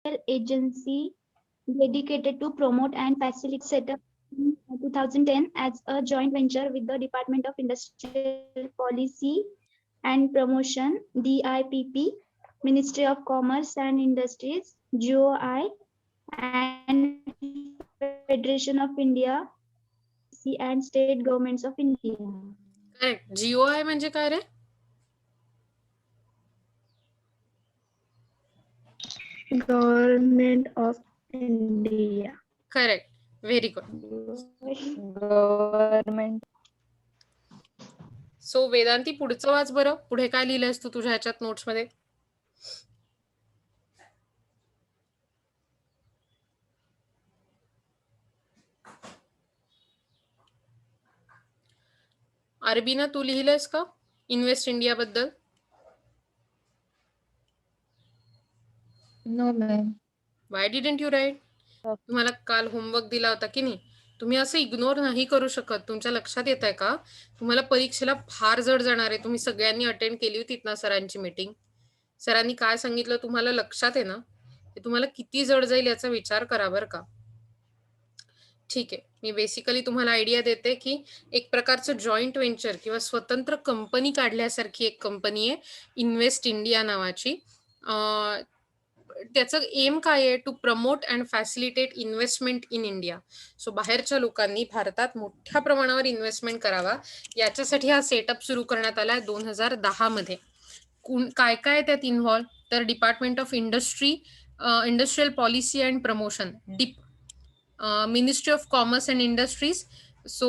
agency dedicated to promote and facilitate, set up in 2010 as a joint venture with the Department of Industrial Policy and Promotion, DIPP, Ministry of Commerce and Industries, GOI, and Federation of India, and state governments of India. Correct. GOI म्हणजे काय रे? Government of India. Correct. Very good. Government. So Vedanti, पुढचं वाच बरं. पुढे काय लिहिलंयस तू तुझ्या ह्याच्यात नोट्स मध्ये? अरबीना, तू लिहिलंयस का इन्व्हेस्ट इंडिया बद्दल? No, ma'am. Why didn't you write? तुम्हाला काल होमवर्क दिला होता की नाही? तुम्ही असं इग्नोर नाही करू शकत. तुमच्या लक्षात येत आहे का? तुम्हाला परीक्षेला फार जड जाणार आहे. तुम्ही सगळ्यांनी अटेंड केली होती ना सरांची मीटिंग? सरांनी काय सांगितलं तुम्हाला लक्षात आहे ना? ते तुम्हाला किती जड जाईल याचा विचार करा बरं का. ठीक आहे, मी बेसिकली तुम्हाला आयडिया देते की एक प्रकारचं जॉईंट व्हेंचर किंवा स्वतंत्र कंपनी काढल्यासारखी एक कंपनी आहे इन्व्हेस्ट इंडिया नावाची. त्याचं एम काय आहे? To promote and facilitate investment in India. So बाहेरच्या लोकांनी भारतात मोठ्या प्रमाणावर इन्व्हेस्टमेंट करावा याच्यासाठी हा सेटअप सुरू करण्यात आला आहे 2010 मध्ये. काय काय त्यात इन्व्हॉल्व? तर department of industrial policy and promotion, dip, ministry of commerce and industries, so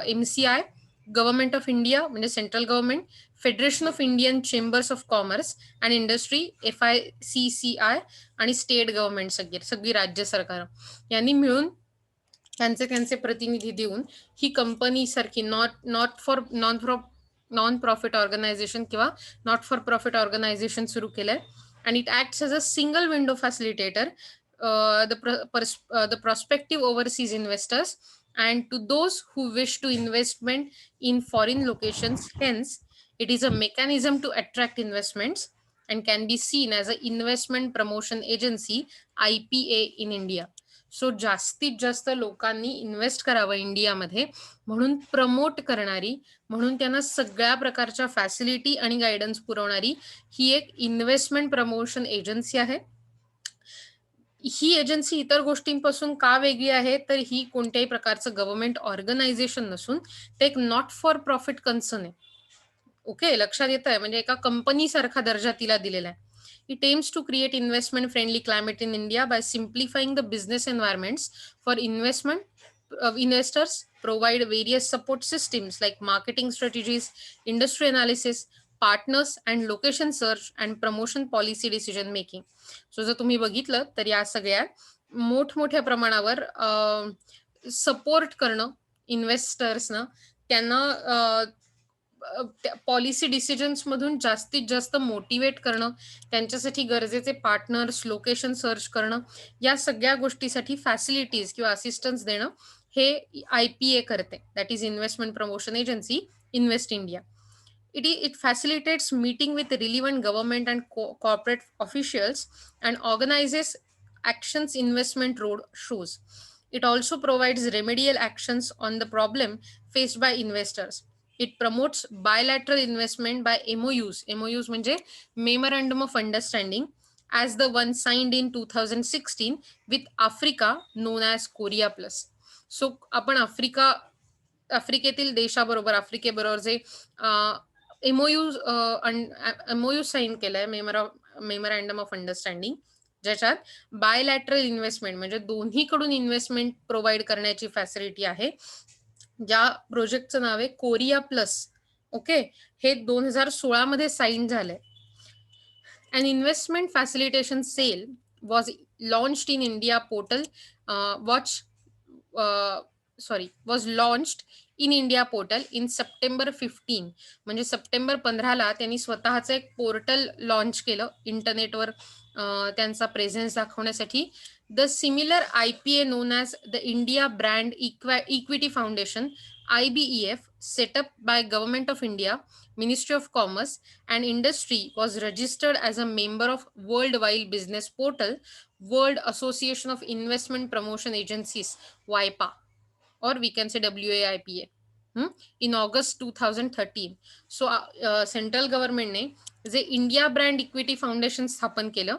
MCI, government of India म्हणजे central government, federation of Indian chambers of commerce and industry FICCI आणि स्टेट गव्हर्नमेंट सगळी राज्य सरकार यांनी मिळून त्यांचे प्रतिनिधी देऊन ही कंपनी सारखी नॉन प्रॉफिट ऑर्गनायझेशन किंवा नॉट फॉर प्रॉफिट ऑर्गनायझेशन सुरू केलंय. And it acts as a single window facilitator the prospective overseas investors and to those who wish to investment in foreign locations. Hence, it is a mechanism to attract investments and can be seen as an investment promotion agency, IPA, in India. So जास्तीत जास्त लोकांनी invest करावं इंडियामध्ये म्हणून promote करणारी, म्हणून त्यांना सगळ्या प्रकारच्या फॅसिलिटी आणि गायडन्स पुरवणारी ही एक इन्व्हेस्टमेंट प्रमोशन एजन्सी आहे. ही एजन्सी इतर गोष्टींपासून का वेगळी आहे? तर ही कोणत्याही प्रकारचं गव्हर्नमेंट ऑर्गनायझेशन नसून ते एक नॉट फॉर प्रॉफिट कन्सर्न आहे. ओके, लक्षात येत आहे? म्हणजे एका कंपनी सारखा दर्जा तिला दिलेला आहे. It aims to create investment friendly climate in India by simplifying the business environments for investors, provide various support systems like marketing strategies, industry analysis, partners and location search and promotion policy decision making. So जर तुम्ही बघितलं तर या सगळ्या मोठमोठ्या प्रमाणावर support करणं इन्व्हेस्टर्सना, त्यांना पॉलिसी डिसिजन्स मधून जास्तीत जास्त मोटिवेट करणं, त्यांच्यासाठी गरजेचे पार्टनर्स, लोकेशन सर्च करणं, या सगळ्या गोष्टीसाठी फॅसिलिटीज किंवा असिस्टन्स देणं हे IPA करते. That is investment promotion agency, invest India. It facilitates meeting with relevant government and corporate officials and organizes actions investment road shows. It also provides remedial actions on the problem faced by investors. It promotes bilateral investment by MOUs. MOUs म्हणजे Memorandum of Understanding, as the one signed in 2016 with Africa known as Korea Plus. So आपण आफ्रिकेतील देशाबरोबर, आफ्रिकेबरोबर जे MOU sine केलाय, memorandum of understanding, ज्याच्यात bilateral investment म्हणजे दोन्हीकडून investment provide करण्याची facility आहे. ज्या प्रोजेक्टचं नाव आहे कोरिया प्लस. ओके, हे 2016 मध्ये साईन झालंय. An investment facilitation sale was launched in India portal, was launched in India portal in September 15. म्हणजे सप्टेंबर 15ला त्यांनी स्वतःचं एक पोर्टल लॉन्च केलं इंटरनेटवर त्यांचा प्रेझेन्स दाखवण्यासाठी. The similar IPA known as the India Brand Equity Foundation, IBEF, set up by Government of India, Ministry of Commerce and Industry, was registered as a member of World Wide Business Portal, World Association of Investment Promotion Agencies, WIPA, or we can say WAIPA, in August 2013. So central गव्हर्नमेंटने जे India brand equity foundation स्थापन केलं,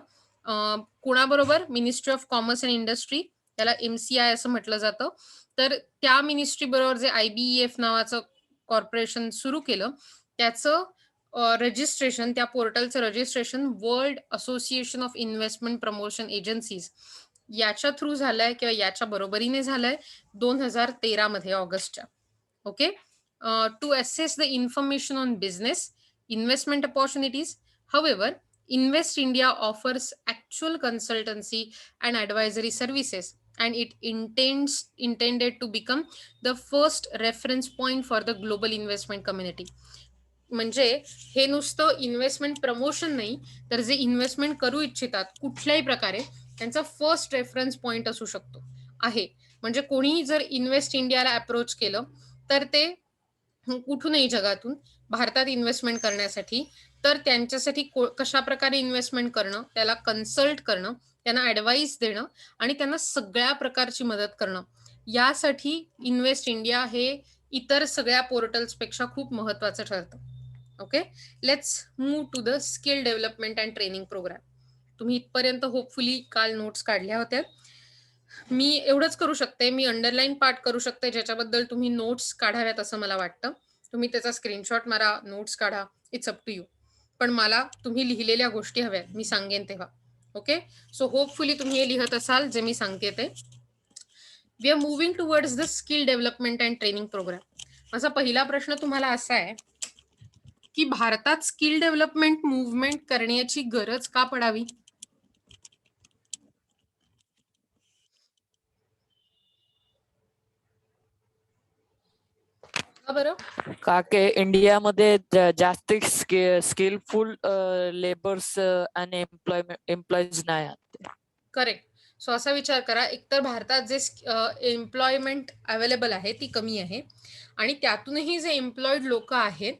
कोणाबरोबर? Ministry of commerce and industry, त्याला MCI असं म्हटलं जातं. तर त्या मिनिस्ट्री बरोबर जे IBEF नावाचं कॉर्पोरेशन सुरू केलं, त्याचं रजिस्ट्रेशन, त्या पोर्टलचं registration World Association of Investment Promotion Agencies याच्या थ्रू झालंय किंवा याच्या बरोबरीने झालंय 2013 मध्ये ऑगस्टच्या. Okay. To access the information on business investment opportunities. However, Invest India offers actual consultancy and advisory services, and it intended to become the first reference point for the global investment community. म्हणजे हे नुसतं investment promotion नाही, तर जे investment करू इच्छितात कुठल्याही प्रकारे त्यांचा फर्स्ट रेफरन्स पॉइंट असू शकतो आहे. म्हणजे कोणीही जर इन्व्हेस्ट इंडियाला अप्रोच केलं तर ते कुठूनही जगातून भारतात इन्व्हेस्टमेंट करण्यासाठी, तर त्यांच्यासाठी कशा प्रकारे इन्व्हेस्टमेंट करणं, त्याला कन्सल्ट करणं, त्यांना ॲडवाईस देणं आणि त्यांना सगळ्या प्रकारची मदत करणं, यासाठी इन्व्हेस्ट इंडिया हे इतर सगळ्या पोर्टल्सपेक्षा खूप महत्वाचं ठरतं. Okay. Let's move to the skill development and training programme. तुम्ही इथपर्यंत होपफुली काल नोट्स काढल्या होत्या. मी एवढंच करू शकते, मी अंडरलाईन पार्ट करू शकते ज्याच्याबद्दल तुम्ही नोट्स काढाव्यात असं मला वाटतं. तुम्ही त्याचा स्क्रीनशॉट मारा, नोट्स काढा, इट्स अप टू यू. पण मला तुम्ही लिहिलेल्या गोष्टी हव्यात, मी सांगेन तेव्हा. ओके. सो होपफुली तुम्ही हे लिहत असाल जे मी सांगते ते. We are moving towards the skill development and training programme. माझा पहिला प्रश्न तुम्हाला असा आहे की भारतात स्किल डेव्हलपमेंट मुव्हमेंट करण्याची गरज का पडावी? बरं, का की इंडियामध्ये जास्ती स्किलफुल लेबर्स आणि एम्प्लॉईज नाही आहेत. करेक्ट. सो असा विचार करा, एकतर भारतात जे एम्प्लॉयमेंट अवेलेबल आहे ती कमी आहे आणि त्यातूनही जे एम्प्लॉईड लोक आहेत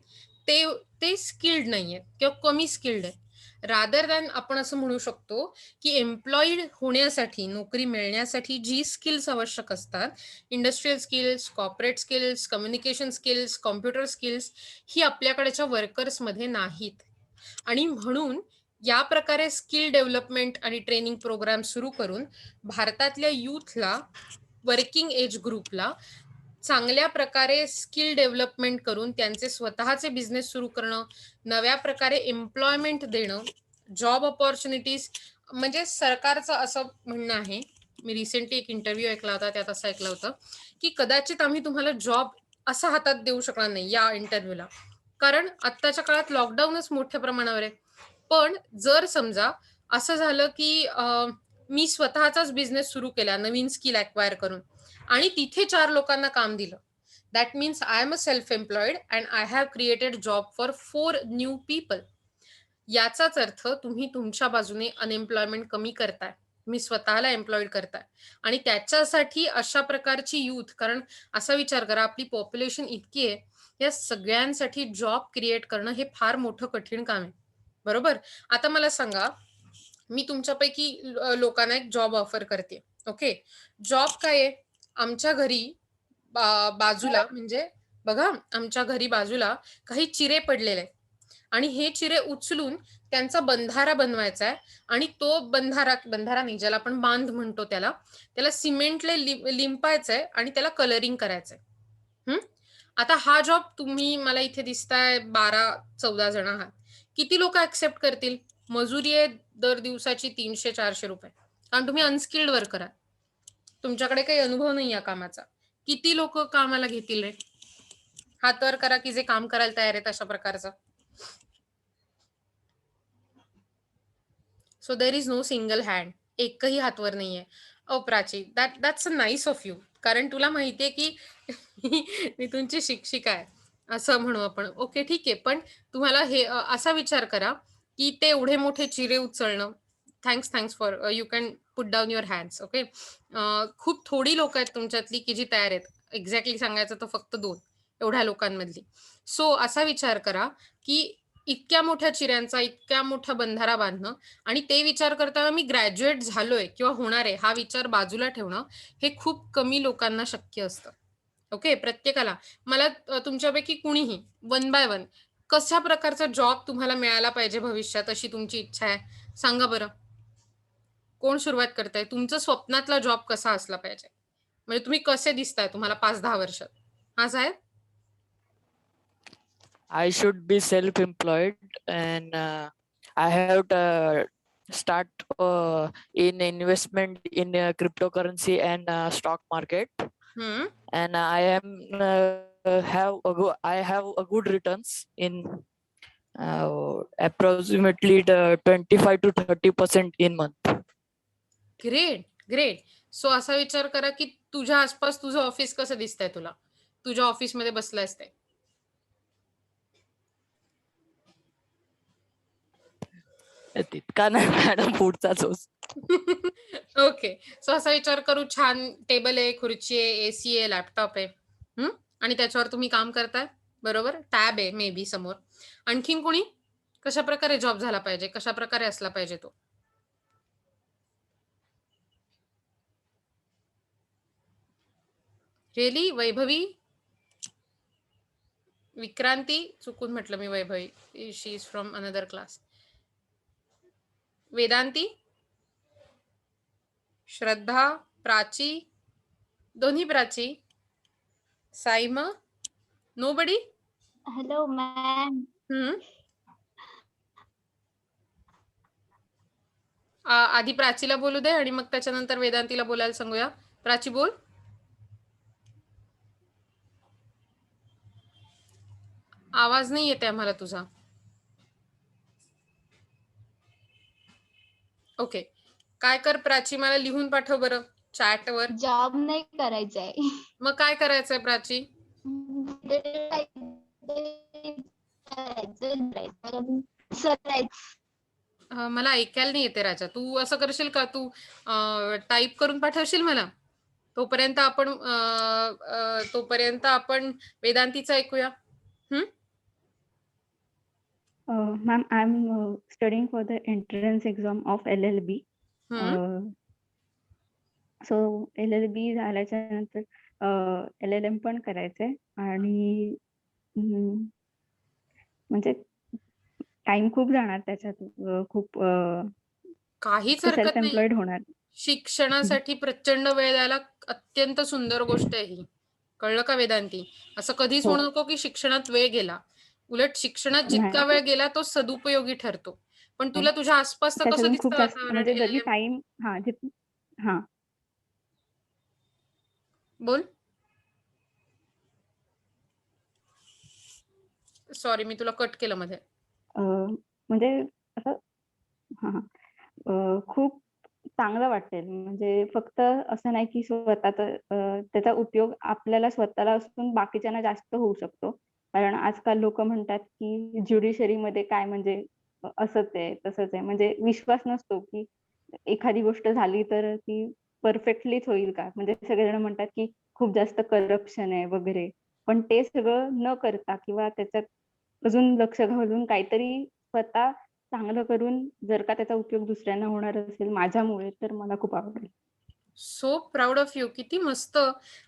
ते स्किल्ड नाही आहेत किंवा कमी स्किल्ड आहेत. रादर दॅन आपण असं म्हणू शकतो की एम्प्लॉईड होण्यासाठी, नोकरी मिळण्यासाठी जी स्किल्स आवश्यक असतात, industrial skills, corporate skills, communication skills, computer skills, ही आपल्याकडच्या वर्कर्समध्ये नाहीत. आणि म्हणून या प्रकारे स्किल डेव्हलपमेंट आणि ट्रेनिंग प्रोग्राम सुरू करून भारतातल्या यूथला, वर्किंग एज ग्रुपला चांगल्या प्रकारे स्किल डेव्हलपमेंट करून त्यांचे स्वतःचे बिझनेस सुरू करणं, नव्या प्रकारे एम्प्लॉयमेंट देणं, जॉब अपॉर्च्युनिटीज. म्हणजे सरकारचं असं म्हणणं आहे, मी रिसेंटली एक इंटरव्ह्यू ऐकला होता, त्यात असं ऐकलं होतं की कदाचित आम्ही तुम्हाला जॉब असा हातात देऊ शकणार नाही या इंटरव्ह्यूला, कारण आत्ताच्या काळात लॉकडाऊनच मोठ्या प्रमाणावर आहे. पण जर समजा असं झालं की मी स्वतःचाच बिझनेस सुरू केला नवीन स्किल अक्वायर करून आणि तिथे 4 लोकांना काम दिलं, that means I am a self employed and I have created job for 4 new people. याचाच अर्थ तुम्ही तुमच्या बाजूने अनएम्प्लॉयमेंट कमी करताय, तुम्ही स्वतःला एम्प्लॉईड करताय. आणि त्याच्यासाठी अशा प्रकारची यूथ, कारण असा विचार करा आपली पॉप्युलेशन इतकी आहे, या सगळ्यांसाठी जॉब क्रिएट करणं हे फार मोठं कठीण काम आहे. बरोबर. आता मला सांगा, मी तुमच्यापैकी लोकांना एक जॉब ऑफर करते. ओके. जॉब काय आहे? आमच्या घरी बाजूला, म्हणजे बघा, आमच्या घरी बाजूला काही चिरे पडलेले आहेत आणि हे चिरे उचलून त्यांचा बंधारा बनवायचा आहे आणि तो बंधारा नाही, ज्याला आपण बांध म्हणतो, त्याला सिमेंटले लिंपायचं आहे आणि त्याला कलरिंग करायचंय. आता हा जॉब तुम्ही, मला इथे दिसताय 12-14 जण आहात, किती लोक ऍक्सेप्ट करतील? मजुरी आहे दर दिवसाची 300-400 रुपये, कारण तुम्ही अनस्किल्ड वर्कर आहात, तुमच्याकडे काही अनुभव नाही या कामाचा. किती लोक कामाला घेतील रे? हात वर करा की जे काम करायला तयार आहेत अशा प्रकारचं. So there is no single hand, एकही हातवर नाहीये. Prachi, that's a nice of you, कारण तुला माहितीये की मी तुमची शिक्षिका आहे असं म्हणू आपण. ओके, ठीक आहे. पण तुम्हाला हे असा विचार करा की ते एवढे मोठे चिरे उचलणं, thanks for, you can put down your hands. Okay. खूप थोडी लोक आहेत तुमच्यातली की जी तयार आहेत. एक्झॅक्टली सांगायचं तर फक्त 2 एवढ्या लोकांमधली. सो असा विचार करा की इतक्या मोठ्या चिऱ्यांचा इतक्या मोठा बंधारा बांधणं आणि ते विचार करताना मी ग्रॅज्युएट झालोय किंवा होणार आहे हा विचार बाजूला ठेवणं हे खूप कमी लोकांना शक्य असतं. ओके, प्रत्येकाला मला तुमच्यापैकी कुणीही 1 बाय 1 कशा प्रकारचा जॉब तुम्हाला मिळाला पाहिजे भविष्यात अशी तुमची इच्छा आहे सांगा बरं. कोण सुरुवात करताय? तुमचं स्वप्नातला जॉब कसा असला पाहिजे? म्हणजे तुम्ही कसे दिसताय तुम्हाला 5-10 वर्षात? हां साहेब? I should be self-employed and I have to start in investment in cryptocurrency and stock market. हं. And I am I have a good returns in approximately 25 to 30% in month. Great, great. So असा विचार करा की तुझ्या आसपास तुझं office कसं दिसतंय तुला? तुझ्या ऑफिसमध्ये बसलायस ते. तितका नाही मॅडम पुढचाच होस. ओके. सो असा विचार करू छान टेबल आहे, खुर्ची आहे, एसी आहे, लॅपटॉप आहे. आणि त्याच्यावर तुम्ही काम करताय. बरोबर? टॅब आहे मे बी समोर. आणखीन कोणी? कशाप्रकारे जॉब झाला पाहिजे? कशाप्रकारे असला पाहिजे तो? रिअली? वैभवी? विक्रांती? चुकून म्हटलं मी वैभवी. शी is from another class. Vedanti? श्रद्धा? प्राची? दोन्ही प्राची? साईमा? नोबडी? Hello, ma'am. आधी प्राचीला बोलू दे आणि मग त्याच्यानंतर वेदांतीला बोलायला सांगूया. प्राची बोल. आवाज नाही येते आम्हाला तुझा. ओके. काय कर प्राची मला लिहून पाठव बरं चॅटवर. जॉब नाही करायचंय. मग काय करायचंय प्राची? मला ऐकायला नाही येते राजा. तू असं करशील का तू टाईप करून पाठवशील मला? तोपर्यंत आपण वेदांतीचं ऐकूया. Ma'am, I'm studying for the entrance exam of LLB. So LLB झाल्याच्या नंतर LLM पण करायचंय आणि म्हणजे टाइम खूप जाणार त्याच्यात. खूप काहीच हरकत सेल्फ नाही. एम्प्लॉइड होणार. शिक्षणासाठी प्रचंड वेळ द्यायला अत्यंत सुंदर गोष्ट आहे ही. कळलं का वेदांती? असं कधीच हो. म्हणू नको की शिक्षणात वेळ गेला. उलट शिक्षणात जितका नाही. वेळ गेला तो सदुपयोगी ठरतो. पण तुला तुझ्या आसपासचं कसं त्याच्यातून खूप दिसतं जास्त वातावरण? म्हणजे जरी LLM? टाइम हा बोल. सॉरी मी तुला कट केलं मध्ये. म्हणजे असं खूप चांगलं वाटेल. म्हणजे फक्त असं नाही की त्याचा उपयोग आपल्याला स्वतःला असून बाकीच्यांना जास्त होऊ शकतो. कारण आजकाल लोक म्हणतात की ज्युडिशरीमध्ये काय म्हणजे असंच आहे तसंच आहे. म्हणजे विश्वास नसतो की एखादी गोष्ट झाली तर ती परफेक्टलीच होईल का. म्हणजे सगळेजण म्हणतात की खूप जास्त करप्शन आहे वगैरे. पण ते सगळं न करता किंवा त्याच्यात अजून लक्ष घालून काहीतरी स्वतः चांगलं करून जर का त्याचा उपयोग दुसऱ्यांना होणार असेल माझ्यामुळे तर मला खूप आवडेल. So proud of you. किती मस्त.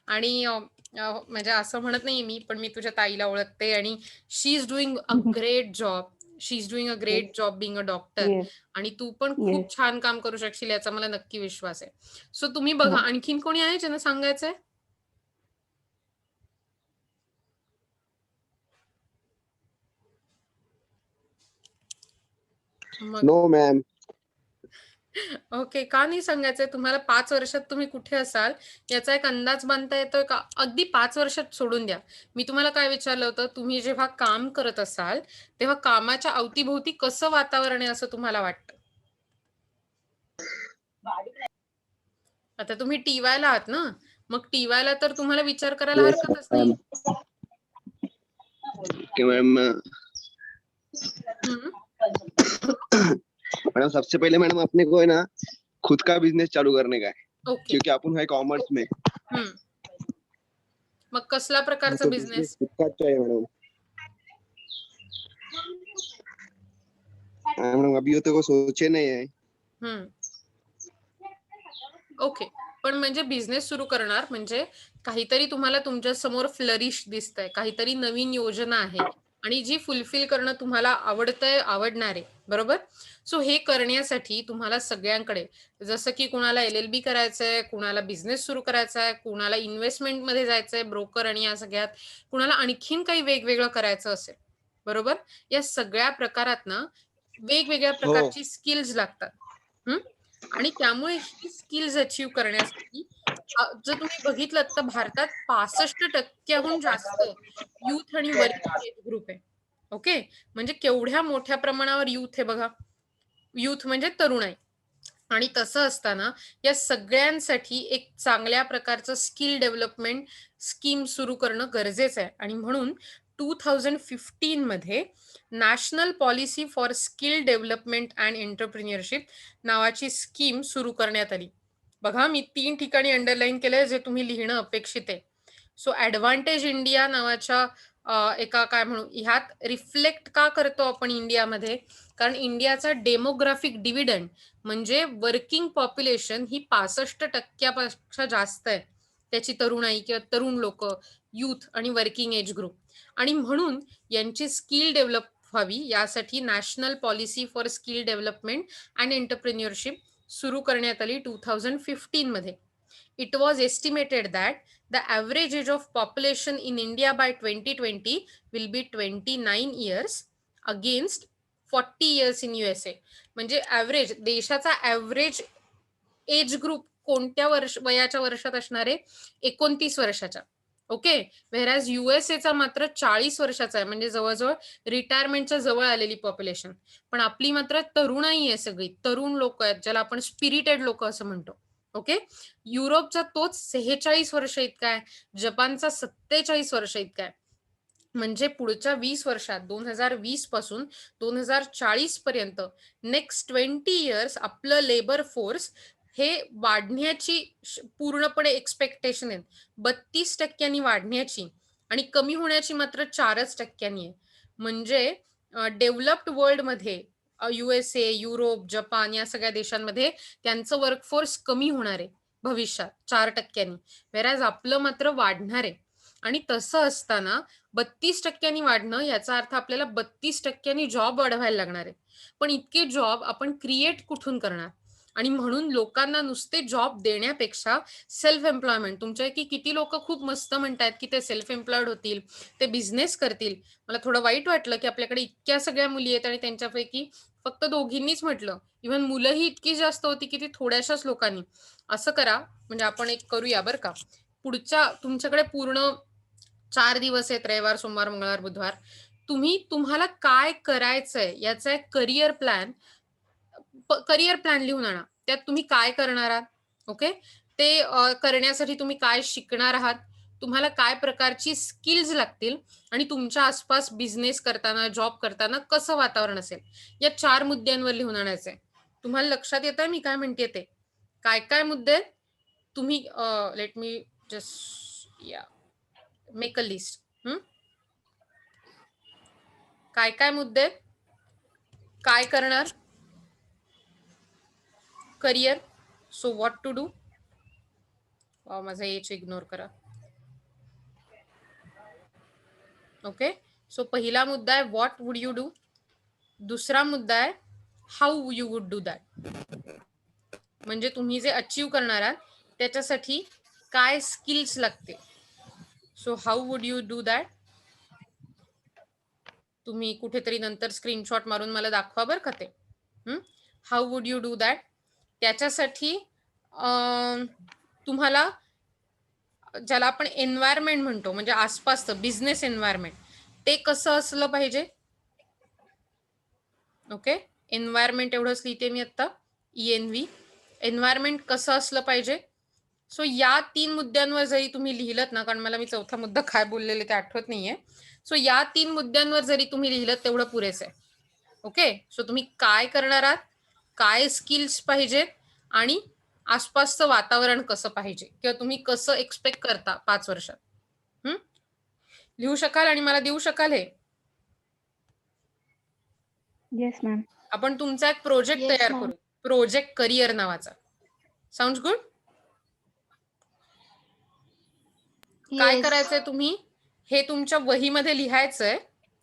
आणि म्हणजे असं म्हणत नाही मी, पण मी तुझ्या ताईला ओळखते आणि she is doing a great job. She is doing a great job being a doctor. Yes आणि तू पण येस खूप छान काम करू शकशील याचा मला नक्की विश्वास आहे. सो तुम्ही बघा हो. आणखीन कोणी आहे ज्यांना सांगायचंय? मग नो मॅम. ओके. का नाही सांगायचंय? तुम्हाला 5 वर्षात तुम्ही कुठे असाल याचा एक अंदाज बांधता येतोय का? अगदी 5 वर्षात सोडून द्या. मी तुम्हाला काय विचारलं होतं, तुम्ही जेव्हा काम करत असाल तेव्हा कामाच्या अवतीभोवती कसं वातावरण आहे असं तुम्हाला वाटतं? आता तुम्ही टीवायला आहात ना, मग टीवायला तर तुम्हाला विचार करायला येस हरकतच मॅम. नाही. Okay ma'am. मैडम सबसे पहले मैडम अपने को है ना खुद का बिजनेस चालू करने का है. ओके. क्योंकि अपन है कॉमर्स में. मग कसला प्रकारचा बिझनेस? फ्लिपकार्टचा आहे मॅडम. मैडम अभी तो को सोचे नहीं है. ओके, पण म्हणजे बिझनेस सुरू करणार म्हणजे काहीतरी तुम्हाला तुमच्या समोर फ्लरिश दिसतंय, काहीतरी नवीन योजना आहे आणि जी फुलफिल करणं तुम्हाला आवडतंय, आवडणार आहे, बरोबर? सो हे करण्यासाठी तुम्हाला सगळ्यांकडे, जसं की कुणाला LLB करायचंय, कुणाला बिझनेस सुरू करायचा आहे, कुणाला इन्व्हेस्टमेंटमध्ये जायचंय, ब्रोकर आणि या सगळ्यात, कुणाला आणखीन काही वेगवेगळं करायचं असेल, बरोबर? या सगळ्या प्रकारात ना वेगवेगळ्या प्रकारची स्किल्स लागतात. आणि त्यामुळे ही स्किल्स अचीव करण्यासाठी जर तुम्ही बघितलं तर भारतात 65% जास्त युथ आणि वर्किंग एज ग्रुप आहे. ओके, म्हणजे केवढ्या मोठ्या प्रमाणावर युथ आहे बघा. युथ म्हणजे तरुण आहे. आणि तसं असताना या सगळ्यांसाठी एक चांगल्या प्रकारचं स्किल डेव्हलपमेंट स्कीम सुरू करणं गरजेचं आहे. आणि म्हणून 2015 मध्ये national policy for skill development and entrepreneurship नावाची स्कीम सुरू करण्यात आली. बघा, मी 3 ठिकाणी अंडरलाईन केलंय जे तुम्ही लिहिणं अपेक्षित आहे. सो ऍडव्हान्टेज इंडिया नावाच्या एका काय म्हणू, ह्यात रिफ्लेक्ट का करतो आपण इंडियामध्ये, कारण इंडियाचा डेमोग्राफिक डिव्हिडंड म्हणजे वर्किंग पॉप्युलेशन ही 65% जास्त आहे. त्याची तरुणाई किंवा तरुण लोक, युथ आणि वर्किंग एज ग्रुप. आणि म्हणून यांची स्किल डेव्हलप व्हावी यासाठी national policy for skill development and entrepreneurship सुरू करण्यात आली 2015 मध्ये. It was estimated that the average age of population in India by 2020 will be 29 years against 40 years in USA. म्हणजे ऍव्हरेज, देशाचा ऍव्हरेज एज ग्रुप कोणत्या वयाच्या वर्षात असणार आहे? 29 वर्षाच्या. ओके, व्हेरॅज USA मात्र 40 वर्षाचा आहे, म्हणजे जवळजवळ रिटायरमेंटच्या जवळ आलेली पॉप्युलेशन. पण आपली मात्र तरुणाई आहे, सगळी तरुण लोक आहेत, ज्याला आपण स्पिरिटेड लोक असं म्हणतो. ओके, युरोपचा तोच 46 वर्ष इतका आहे, जपानचा 47 वर्ष इतका आहे. म्हणजे पुढच्या 20 वर्षात 2020 पासून 2040 पर्यंत नेक्स्ट 20 इयर्स आपलं लेबर फोर्स हे वाढण्याची पूर्णपणे एक्सपेक्टेशन आहे. 32% वाढण्याची आणि कमी होण्याची मात्र 4% आहे. म्हणजे डेव्हलप्ड वर्ल्ड मध्ये USA, युरोप, जपान या सगळ्या देशांमध्ये त्यांचं वर्कफोर्स कमी होणार आहे भविष्यात 4%. व्हेरॅज आपलं मात्र वाढणार आहे. आणि तसं असताना 32% वाढणं याचा अर्थ आपल्याला 32% जॉब वाढवायला लागणार आहे. पण इतके जॉब आपण क्रिएट कुठून करणार? आणि म्हणून लोकांना नुसते जॉब देण्यापेक्षा सेल्फ एम्प्लॉयमेंट, तुमच्यापैकी किती लोक खूप मस्त म्हणतात की ते सेल्फ एम्प्लॉयड होतील, ते बिझनेस करतील. मला थोडं वाईट वाटलं की आपल्याकडे इतक्या सगळ्या मुली आहेत आणि त्यांच्यापैकी फक्त दोघींनीच म्हटलं. इव्हन मुलंही इतकी जास्त होती की ती थोड्याशाच लोकांनी. असं करा, म्हणजे आपण एक करूया बरं का, पुढच्या तुमच्याकडे पूर्ण 4 दिवस आहेत, रविवार, सोमवार, मंगळवार, बुधवार. तुम्हाला काय करायचंय याचा एक करिअर प्लॅन लिहून आणा. त्यात तुम्ही काय करणार आहात, ओके, ते करण्यासाठी तुम्ही काय शिकणार आहात, तुम्हाला काय प्रकारची स्किल्स लागतील आणि तुमच्या आसपास बिझनेस करताना, जॉब करताना कसं वातावरण असेल, या 4 मुद्द्यांवर लिहून आणायचंय. तुम्हाला लक्षात येतंय मी काय म्हणते ते? काय काय मुद्दे तुम्ही, let me just make a list. काय काय मुद्दे, काय करणार, career, so what to do. माझा एच इग्नोर करा. ओके, सो पहिला मुद्दा आहे व्हॉट वुड यू डू. दुसरा मुद्दा आहे how you would do that, म्हणजे तुम्ही जे अचीव करणार आहात त्याच्यासाठी काय स्किल्स लागतील. So how would you do that. तुम्ही कुठेतरी नंतर स्क्रीनशॉट मारून मला दाखवा बरं का ते. How would you do that. त्याच्यासाठी तुम्हाला ज्याला आपण एन्व्हायरमेंट म्हणतो, म्हणजे आसपासचं बिझनेस एन्व्हायरमेंट, ते कसं असलं पाहिजे. ओके, एन्व्हायरमेंट एवढंच लिहिते मी आता, ENV, एन्व्हायरमेंट कसं असलं पाहिजे. सो या 3 मुद्द्यांवर जरी तुम्ही लिहिलत ना, कारण मला मी चौथा मुद्दा काय बोललेले ते आठवत नाहीये. सो या 3 मुद्द्यांवर जरी तुम्ही लिहिलं तेवढं पुरेसं आहे. ओके, सो तुम्ही काय करणार आहात, काय स्किल्स पाहिजेत आणि आसपासचं वातावरण कसं पाहिजे किंवा तुम्ही कसं एक्सपेक्ट करता 5 वर्षात. लिहू शकाल आणि मला देऊ शकाल हे? Yes ma'am. आपण तुमचा एक प्रोजेक्ट Yes, तयार ma'am. करू, प्रोजेक्ट करिअर नावाचा. Sounds good? काय Yes. करायचंय तुम्ही, हे तुमच्या वहीमध्ये लिहायचंय.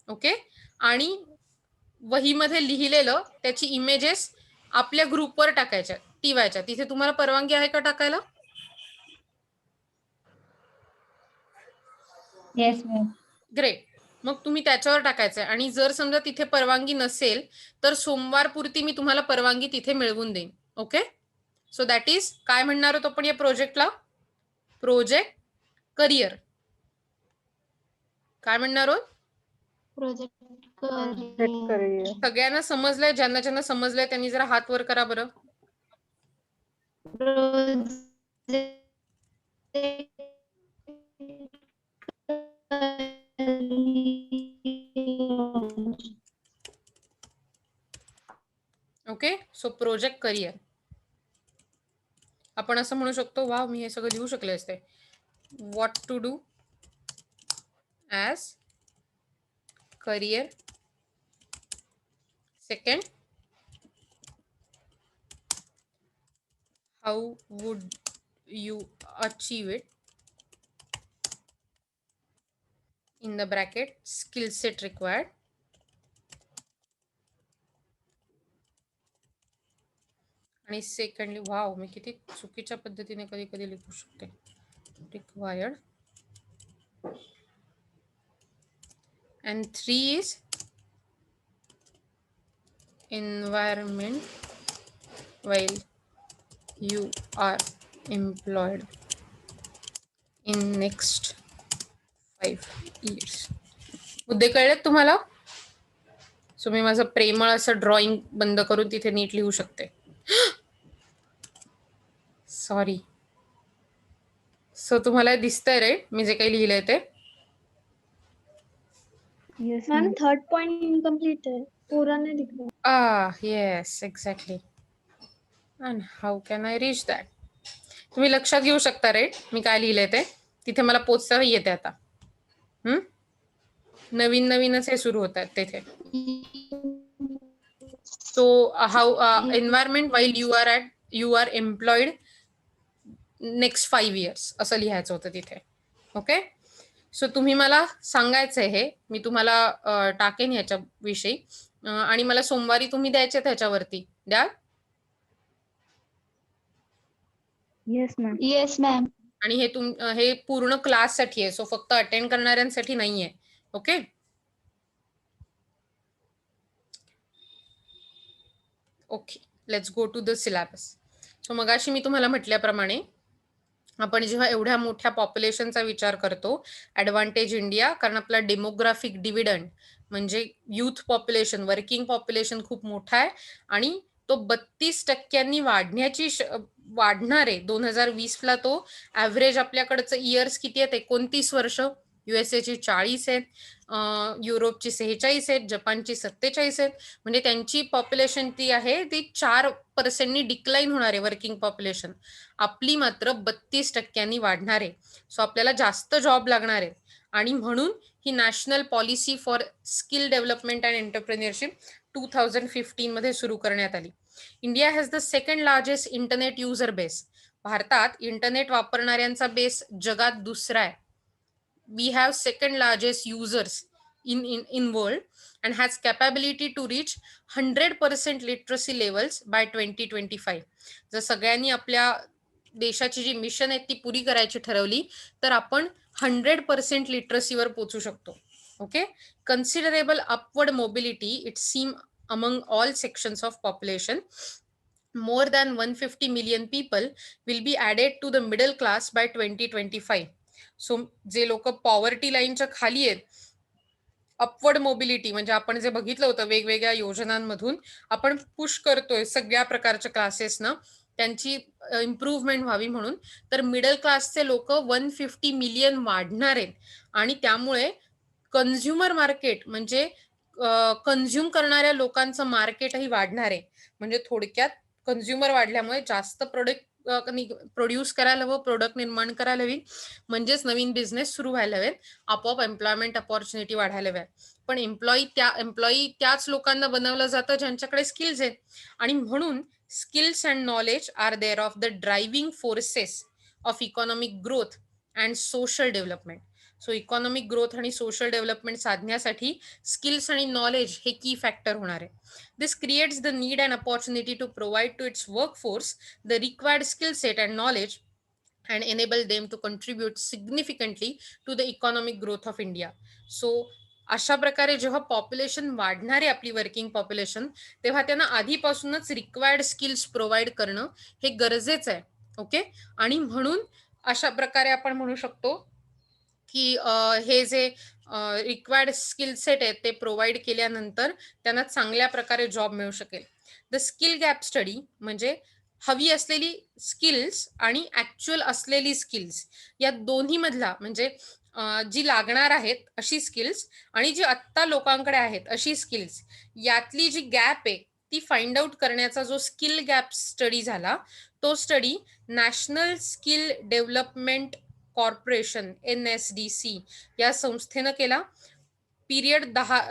ओके, आणि वहीमध्ये लिहिलेलं त्याची इमेजेस आपल्या ग्रुपवर टाकायच्या, टिवायच्या. तिथे तुम्हाला परवानगी आहे का टाकायला? Yes ma'am. ग्रेट. मग तुम्ही त्याच्यावर टाकायचंय, आणि जर समजा तिथे परवानगी नसेल तर सोमवारपुरती मी तुम्हाला परवानगी तिथे मिळवून देईन. ओके, सो दॅट इज काय म्हणणार आहोत आपण या प्रोजेक्टला? Project career. काय म्हणणार आहोत? Project सगळ्यांना समजलंय? ज्यांना ज्यांना समजलंय त्यांनी जरा हात वर करा बरं. Okay, so project career. आपण असं म्हणू शकतो, वा मी हे सगळं लिहू शकले असते. What to do as career. Second, how would you achieve it, in the bracket skill set required. आणि सेकंडली, वाव मी किती चुकीच्या पद्धतीने कधी कधी लिहू शकते. Required. and 3 is environment while you are employed in next 5 years. मुद्दे कळलेत तुम्हाला? सो मी माझं प्रेमळ असं ड्रॉइंग बंद करून तिथे नीट लिहू शकते. सॉरी. सो तुम्हाला दिसतंय रे मी जे काही लिहिलंय ते? Yes ma'am ma'am. Third point incomplete है, पूरा नहीं दिख रहा. Yes exactly. And how can I reach that? तुम्ही लक्षात घेऊ शकता रे मी काय लिहिलंय ते? तिथे मला पोचता येते आता. नवीन नवीनच हे सुरू होत आहेत तिथे. So how environment while you are employed next 5 years असं लिहायचं होतं तिथे. ओके, सो तुम्ही मला सांगायचंय हे, मी तुम्हाला टाकेन ह्याच्या विषयी, आणि मला सोमवारी तुम्ही द्यायचे त्याच्यावरती द्याल. Yes ma'am. Yes, ma'am. आणि हे पूर्ण क्लाससाठी आहे, सो फक्त अटेंड करणाऱ्यांसाठी नाहीये. Okay, okay, let's go to the syllabus. So मगाशी मी तुम्हाला म्हटल्याप्रमाणे आपण जेव्हा एवढ्या मोठ्या पॉप्युलेशनचा विचार करतो, ॲडव्हान्टेज इंडिया, कारण आपला डेमोग्राफिक डिव्हिडंड म्हणजे युथ पॉप्युलेशन, वर्किंग पॉप्युलेशन खूप मोठा आहे, आणि तो 32% वाढणार आहे. 2020ला तो ॲव्हरेज आपल्याकडचं इयर्स किती आहेत? 29 वर्ष. युएसएची 40 आहेत, युरोपची 46 आहेत, जपानची 47 आहेत. म्हणजे त्यांची पॉप्युलेशन ती आहे ती 4% डिक्लाइन होणार आहे वर्किंग पॉप्युलेशन. आपली मात्र 32% वाढणार आहे. सो आपल्याला जास्त जॉब लागणार आहेत, आणि म्हणून ही national policy for skill development and entrepreneurship 2015 मध्ये सुरू करण्यात आली. India has the second largest internet user base. भारतात इंटरनेट वापरणाऱ्यांचा बेस जगात दुसरा आहे. We have second largest users in world and has capability to reach 100% literacy levels by 2025. जर सगळ्यांनी आपल्या देशाची जी मिशन आहे ती पुरी करायची ठरवली तर आपण 100% लिटरसीवर पोहोचू शकतो. Okay, considerable upward mobility it seem among all sections of population. More than 150 million people will be added to the middle class by 2025. So जे लोक पॉवर्टी लाईनच्या खाली आहेत, अपवर्ड मोबिलिटी म्हणजे आपण जे बघितलं होतं वेगवेगळ्या योजनांमधून आपण पुश करतोय सगळ्या प्रकारच्या क्लासेसना, त्यांची इम्प्रूव्हमेंट व्हावी म्हणून, तर मिडल क्लासचे लोक 150 मिलियन वाढणार आहेत, आणि त्यामुळे कन्झ्युमर मार्केट म्हणजे कन्झ्युम करणाऱ्या लोकांचं मार्केटही वाढणार आहे. म्हणजे थोडक्यात कन्झ्युमर वाढल्यामुळे जास्त प्रोडक्ट प्रोड्यूस करायला हवं, प्रोडक्ट निर्माण करायला हवी, म्हणजेच नवीन बिझनेस सुरू व्हायला हवेत, आपोआप एम्प्लॉयमेंट अपॉर्च्युनिटी वाढायला हव्या. पण एम्प्लॉई त्याच लोकांना बनवलं जातं ज्यांच्याकडे स्किल्स आहेत. आणि म्हणून skills and knowledge are there of the driving forces of economic growth and social development. So economic growth आणि सोशल डेव्हलपमेंट साधण्यासाठी स्किल्स आणि नॉलेज हे की फॅक्टर होणार आहे. This creates the need and opportunity to provide to its workforce the required skill set and knowledge and enable them to contribute significantly to the economic growth of India. So अशा प्रकारे जेव्हा population वाढणार आहे आपली working population, तेव्हा त्यांना आधीपासूनच required skills provide करणं हे गरजेचं आहे. ओके, आणि म्हणून अशा प्रकारे आपण म्हणू शकतो की हे जे रिक्वायर्ड स्किल सेट आहेत ते प्रोव्हाइड केल्यानंतर त्यांना चांगल्या प्रकारे जॉब मिळू शकेल. द स्किल गॅप स्टडी म्हणजे हवी असलेली स्किल्स आणि ऍक्च्युअल असलेली स्किल्स या दोन्ही मधला, म्हणजे जी लागणार आहेत अशी स्किल्स आणि जी आत्ता लोकांकडे आहेत अशी स्किल्स, यातली जी गॅप आहे ती फाइंड आउट करण्याचा जो स्किल गॅप स्टडी झाला, तो study national skill development corporation NSDC या संस्थेनं केला. पिरियड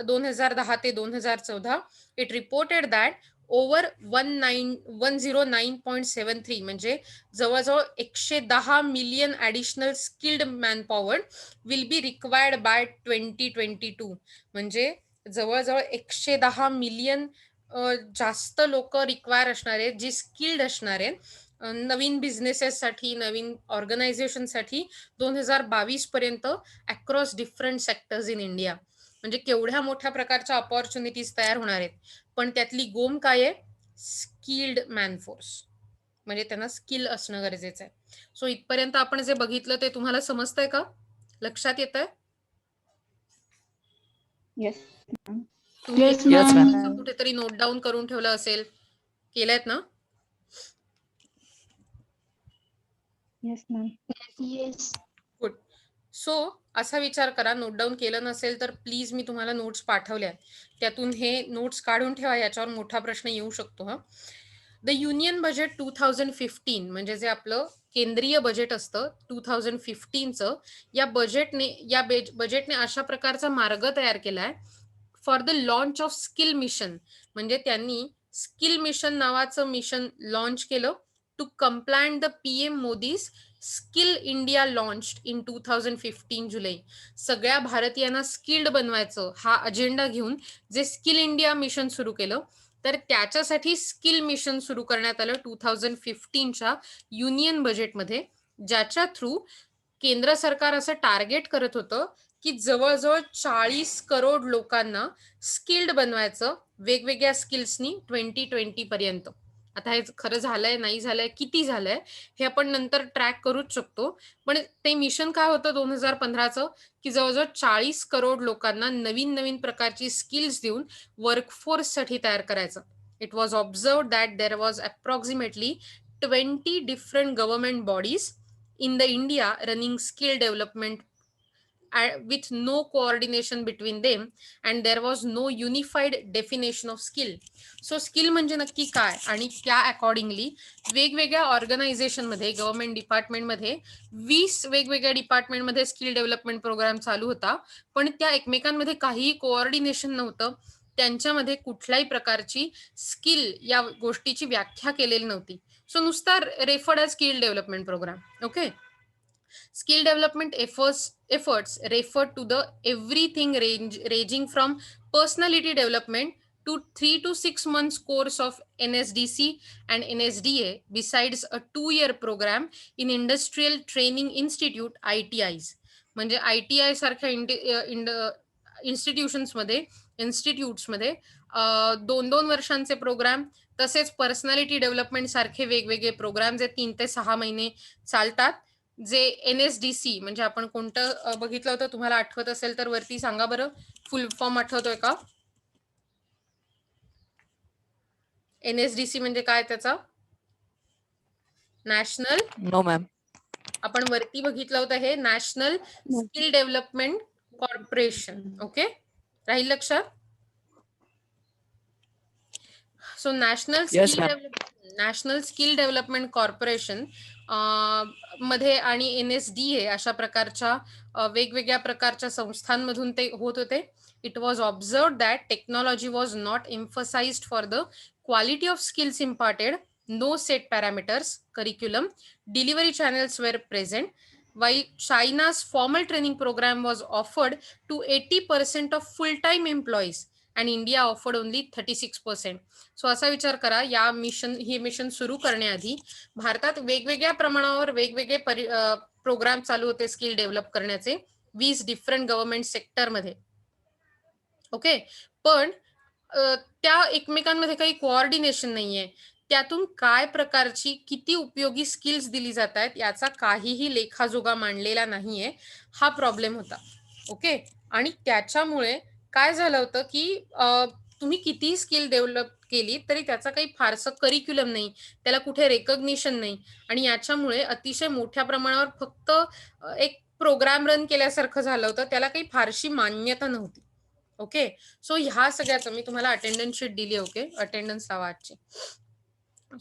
2010 ते 2014. इट रिपोर्टेड दॅट ओव्हर 109.73 म्हणजे जवळजवळ 110 million additional skilled manpower will be required by 2022. म्हणजे जवळजवळ 110 मिलियन जास्त लोक रिक्वायर असणार आहेत, जी स्किल्ड असणार आहेत नवीन बिझनेसेससाठी, नवीन ऑर्गनायझेशनसाठी 2022 पर्यंत across different sectors in India. म्हणजे केवढ्या मोठ्या प्रकारच्या ऑपॉर्च्युनिटीज तयार होणार आहेत. पण त्यातली गोम काय आहे? स्किल्ड मॅनफोर्स, म्हणजे त्यांना स्किल असणं गरजेचं आहे. सो इथपर्यंत आपण जे बघितलं ते तुम्हाला समजतंय का? लक्षात येतंय? येस तुम्ही Yes, ma'am. कुठेतरी नोट डाऊन करून ठेवलं असेल, केलंयत ना? Yes ma'am. Yes. Good. So असा विचार करा, नोट डाऊन केलं नसेल तर प्लीज मी तुम्हाला नोट्स पाठवल्या, त्यातून हे नोट्स काढून ठेवा, याच्यावर मोठा प्रश्न येऊ शकतो. हा, द युनियन बजेट 2015 म्हणजे जे आपलं केंद्रीय बजेट असतं 2015चं, या बजेटने अशा प्रकारचा मार्ग तयार केलाय for the launch of skill mission. म्हणजे त्यांनी स्किल मिशन नावाचं मिशन लॉन्च केलं to compliant the PM Modi's skill India launch in 2015 जुलै. सगळ्या भारतीयांना स्किल्ड बनवायचं हा अजेंडा घेऊन जे स्किल इंडिया मिशन सुरू केलं, तर त्याच्यासाठी स्किल मिशन सुरू करण्यात आलं 2015च्या युनियन बजेटमध्ये, ज्याच्या थ्रू केंद्र सरकार असं टार्गेट करत होतं की जवळजवळ 40 करोड लोकांना स्किल्ड बनवायचं वेगवेगळ्या स्किल्सनी 2020 पर्यंत. आता हे खरं झालंय नाही झालंय, किती झालंय हे आपण नंतर ट्रॅक करूच शकतो. पण ते मिशन काय होतं 2015चं, की जवळजवळ 40 करोड लोकांना नवीन नवीन प्रकारची स्किल्स देऊन वर्कफोर्ससाठी तयार करायचं. It was observed that there was approximately 20 different government bodies in the India running skill development with no coordination between them, and there was no unified definition of skill. So skill म्हणजे नक्की काय, आणि त्या accordingly वेगवेगळ्या organisation मध्ये, government department मध्ये 20 वेगवेगळ्या department मध्ये स्किल डेव्हलपमेंट प्रोग्राम चालू होता, पण त्या एकमेकांमध्ये काहीही कोऑर्डिनेशन नव्हतं. त्यांच्यामध्ये कुठल्याही प्रकारची स्किल या गोष्टीची व्याख्या केलेली नव्हती. सो नुसता referred as skill development programme. Okay, skill development efforts refer to the everything ranging from personality development to 3 to 6 months course of NSDC and NSDA, besides a 2-year program in industrial training institute ITIs. म्हणजे ITI सारख्या institutes मध्ये 2-2 वर्षांचे programme, तसेच personality development सारखे वेगवेगळे programme जे 3 ते 6 महिने चालतात, जे NSDC म्हणजे आपण कोणतं बघितलं होतं, तुम्हाला आठवत असेल तर वरती सांगा बरं, फुल फॉर्म आठवतोय का? NSDC म्हणजे काय त्याचा? National, no ma'am. आपण वरती बघितलं होतं हे national skill development corporation. Okay, राहील लक्षात? So national Yes, skill ma'am. Development national skill development corporation मध्ये आणि NSDA अशा प्रकारच्या वेगवेगळ्या प्रकारच्या संस्थांमधून ते होत होते. It was observed that technology was not emphasized for the quality of skills imparted, no set parameters, curriculum, delivery channels were present, while China's formal training program was offered to 80% of full-time employees and India offered only 36%. So असा विचार करा, हे mission सुरू करण्याआधी भारतात वेगवेगळ्या प्रमाणावर वेगवेगळे प्रोग्राम चालू होते स्किल डेव्हलप करण्याचे 20 डिफरंट गव्हर्नमेंट सेक्टरमध्ये. ओके, पण त्या एकमेकांमध्ये काही कोऑर्डिनेशन नाहीये. त्यातून काय प्रकारची किती उपयोगी स्किल्स दिली जात आहेत याचा काहीही लेखाजोगा मांडलेला नाहीये. हा प्रॉब्लेम होता. ओके, आणि त्याच्यामुळे काय झालं होतं की तुम्ही कितीही स्किल डेव्हलप केली तरी त्याचा काही फारसं करिक्युलम नाही, त्याला कुठे रेकॉग्निशन नाही, आणि याच्यामुळे अतिशय मोठ्या प्रमाणावर फक्त एक प्रोग्राम रन केल्यासारखं झालं होतं, त्याला काही फारशी मान्यता नव्हती. ओके, सो ह्या सगळ्याचं मी तुम्हाला अटेंडन्स शीट दिली. ओके, अटेंडन्स लावा आजची.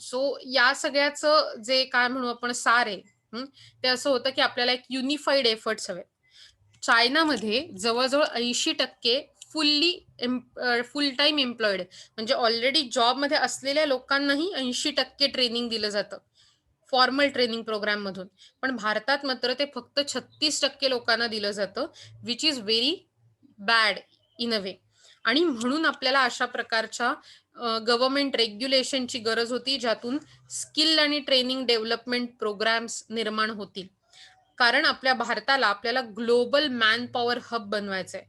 सो या सगळ्याचं जे काय म्हणू आपण सार आहे ते असं होतं की आपल्याला एक युनिफाईड एफर्ट्स हवे. चायनामध्ये जवळजवळ 80% फुल टाइम एम्प्लॉईड म्हणजे ऑलरेडी जॉबमध्ये असलेल्या लोकांनाही 80% ट्रेनिंग दिलं जातं फॉर्मल ट्रेनिंग प्रोग्राम मधून. पण भारतात मात्र ते फक्त 36% लोकांना दिलं जातं, which is very bad in a way. आणि म्हणून आपल्याला अशा प्रकारच्या गव्हर्नमेंट रेग्युलेशनची गरज होती ज्यातून स्किल आणि ट्रेनिंग डेव्हलपमेंट प्रोग्राम्स निर्माण होतील. कारण आपल्या भारताला आपल्याला ग्लोबल मॅन पॉवर हब बनवायचंय.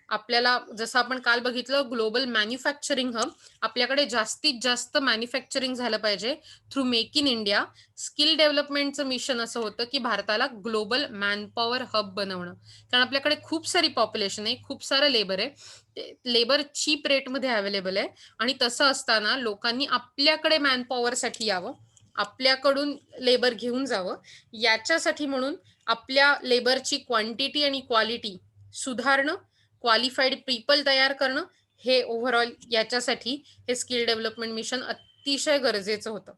आपल्याला जसं आपण काल बघितलं ग्लोबल मॅन्युफॅक्चरिंग हब, आपल्याकडे जास्तीत जास्त मॅन्युफॅक्चरिंग झालं पाहिजे through make in India. Skill डेव्हलपमेंटचं मिशन असं होतं की भारताला ग्लोबल मॅन पॉवर हब बनवणं. कारण आपल्याकडे खूप सारी पॉप्युलेशन आहे, खूप सारं लेबर आहे, लेबर चीप रेटमध्ये अवेलेबल आहे, आणि तसं असताना लोकांनी आपल्याकडे मॅन पॉवरसाठी यावं, आपल्याकडून लेबर घेऊन जावं. याच्यासाठी म्हणून आपल्या लेबरची क्वांटिटी आणि क्वालिटी सुधारणं, क्वालिफाईड पीपल तयार करणं, हे ओव्हरऑल याच्यासाठी हे स्किल डेव्हलपमेंट मिशन अतिशय गरजेचं होतं.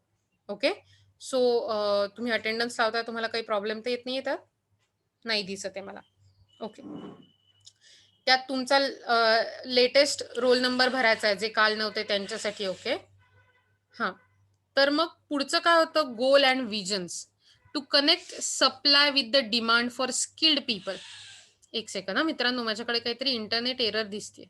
ओके, सो तुम्ही अटेंडन्स लावता, तुम्हाला काही प्रॉब्लेम तर येत नाही येतात? नाही दिसत आहे मला. ओके, त्यात तुमचा लेटेस्ट रोल नंबर भरायचा आहे जे काल नव्हते त्यांच्यासाठी. ओके, हां, तर मग पुढचं काय होतं, goal and visions to connect supply with the demand for skilled people. एक सेकंड हा मित्रांनो, माझ्याकडे काहीतरी इंटरनेट एरर दिसते.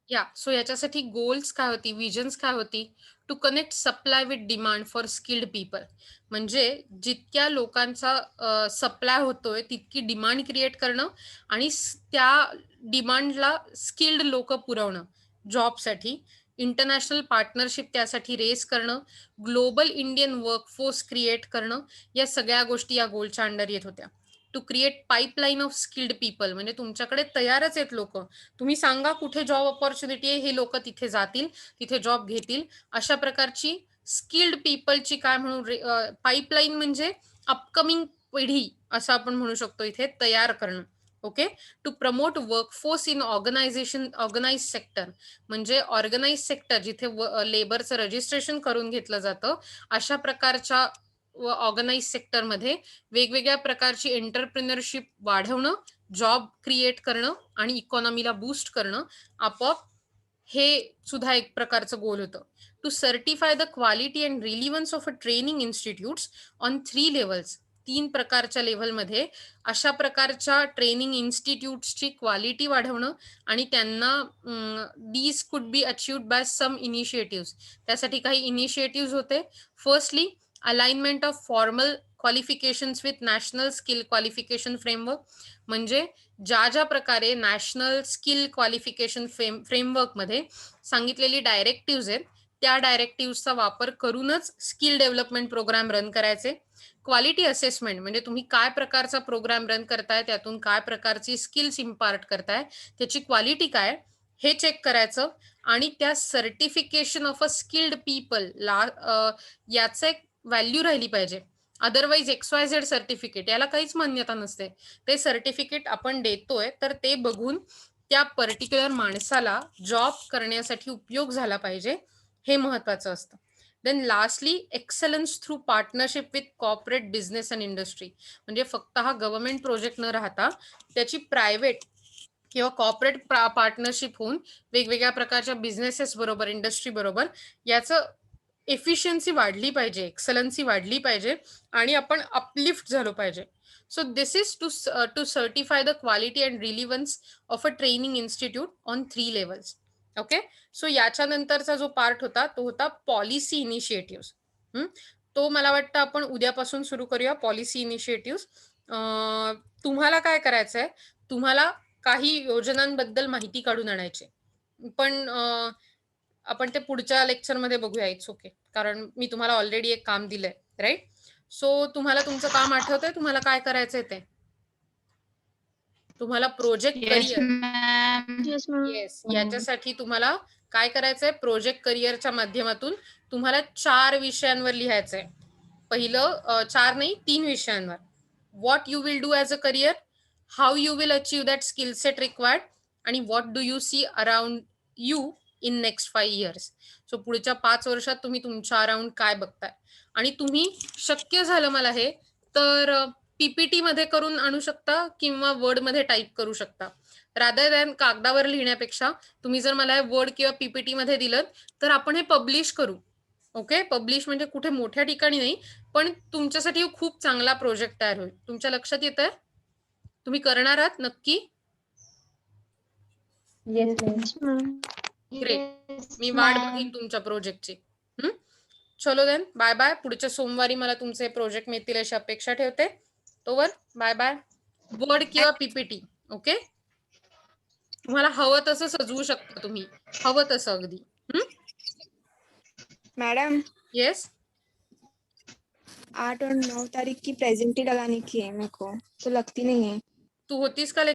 या सो याच्यासाठी गोल्स काय होती, विजन्स काय होती, to connect supply with demand for skilled people. म्हणजे जितक्या लोकांचा सप्लाय होतोय तितकी डिमांड क्रिएट करणं आणि त्या डिमांडला स्किल्ड लोक पुरवणं जॉबसाठी. इंटरनॅशनल पार्टनरशिप त्यासाठी रेस करणं, ग्लोबल इंडियन वर्कफोर्स क्रिएट करणं, या सगळ्या गोष्टी या गोलच्या अंडर येत होत्या. To create pipeline of skilled people म्हणजे तुमच्याकडे तयारच आहेत लोक, तुम्ही सांगा कुठे जॉब ऑपॉर्च्युनिटी आहे, हे लोक तिथे जातील, तिथे जॉब घेतील. अशा प्रकारची स्किल्ड पीपलची काय म्हणू पाईपलाईन म्हणजे अपकमिंग पिढी असं आपण म्हणू शकतो इथे तयार करणं. Okay, to promote workforce in organise sector म्हणजे ऑर्गनाइज सेक्टर जिथे लेबरचं रजिस्ट्रेशन करून घेतलं जातं अशा प्रकारच्या ऑर्गनाइज सेक्टरमध्ये वेगवेगळ्या प्रकारची एंटरप्रिनरशिप वाढवणं, जॉब क्रिएट करणं आणि इकॉनॉमीला बूस्ट करणं आपोआप हे सुद्धा एक प्रकारचं गोल होतं. To certify the quality and relevance of a training institutes on 3 levels. 3 प्रकारच्या लेव्हलमध्ये अशा प्रकारच्या ट्रेनिंग इन्स्टिट्यूट्सची क्वालिटी वाढवणं आणि त्यांना these could be achieved by some initiative. त्यासाठी काही इनिशिएटिव्ह होते. Firstly alignment of formal qualifications with national skill qualification framework. म्हणजे ज्या प्रकारे नॅशनल स्किल क्वालिफिकेशन फ्रेमवर्कमध्ये सांगितलेली डायरेक्टिव्ह आहेत त्या डायरेक्टिव्हचा वापर करूनच स्किल डेव्हलपमेंट प्रोग्राम रन करायचे. क्वालिटी असेसमेंट म्हणजे तुम्ही काय प्रकारचा प्रोग्राम रन करताय, त्यातून काय प्रकारची स्किल्स इम्पार्ट करताय, त्याची क्वालिटी काय हे चेक करायचं. आणि त्या certification of a skilled people याचं एक व्हॅल्यू राहिली पाहिजे. अदरवाईज XYZ सर्टिफिकेट याला काहीच मान्यता नसते. ते सर्टिफिकेट आपण देतोय तर ते बघून त्या पर्टिक्युलर माणसाला जॉब करण्यासाठी उपयोग झाला पाहिजे, हे महत्वाचं असतं. Then lastly excellence through partnership with corporate business and industry. म्हणजे फक्त हा गव्हर्नमेंट प्रोजेक्ट न राहता त्याची प्रायव्हेट किंवा कॉर्पोरेट पार्टनरशिप होऊन वेगवेगळ्या प्रकारच्या बिझनेसेस बरोबर, इंडस्ट्री बरोबर याचं एफिशियन्सी वाढली पाहिजे, एक्सलन्सी वाढली पाहिजे आणि आपण अपलिफ्ट झालो पाहिजे. So this is to certify the quality and relevance of a training institute on 3 levels. Okay. So याच्या नंतरचा जो पार्ट होता तो होता पॉलिसी इनिशिएटिव्ह. तो मला वाटतं आपण उद्यापासून सुरू करूया. Policy initiative. तुम्हाला काय करायचंय, तुम्हाला काही योजनांबद्दल माहिती काढून आणायची, पण आपण ते पुढच्या लेक्चरमध्ये बघूया. इट्स ओके, कारण मी तुम्हाला ऑलरेडी एक काम दिलंय, राईट? सो तुम्हाला तुमचं काम आठवतंय, तुम्हाला काय करायचंय ते? तुम्हाला प्रोजेक्ट करिअर, येस, याच्यासाठी तुम्हाला काय करायचंय, प्रोजेक्ट करिअरच्या माध्यमातून तुम्हाला 4 विषयांवर लिहायचंय. पहिलं 4 नाही 3 विषयांवर. What you will do as a career, how you will achieve that skill set required, आणि what do you see around you in next 5 years. So पुढच्या 5 वर्षात तुम्ही तुमच्या अराउंड काय बघताय, आणि तुम्ही शक्य झालं मला हे तर पीपीटी मध्ये करून आणू शकता किंवा वर्ड मध्ये टाईप करू शकता. रादर दॅन कागदावर लिहिण्यापेक्षा तुम्ही जर मला वर्ड किंवा पीपीटी मध्ये दिलं तर आपण हे पब्लिश करू. ओके, पब्लिश म्हणजे कुठे मोठ्या ठिकाणी नाही, पण तुमच्यासाठी खूप चांगला प्रोजेक्ट तयार होईल. तुमच्या लक्षात येत आहे? तुम्ही करणार आहात नक्की? ग्रेट, मी वाट बघीन तुमच्या प्रोजेक्टची. चलो देन, बाय बाय. पुढच्या सोमवारी मला तुमचे प्रोजेक्ट मिळतील अशी अपेक्षा ठेवते. तोवर बाय बाय. वर्ड किंवा पीपीटी. ओके, तुम्हाला हवं तसं सजवू शकता तुम्ही, हवं तसं अगदी. मैडम, येस, 8 और 9 तारीख की प्रेजेंटी लगाने की है मेरे को, तो लगती नहीं है. तू होतीस का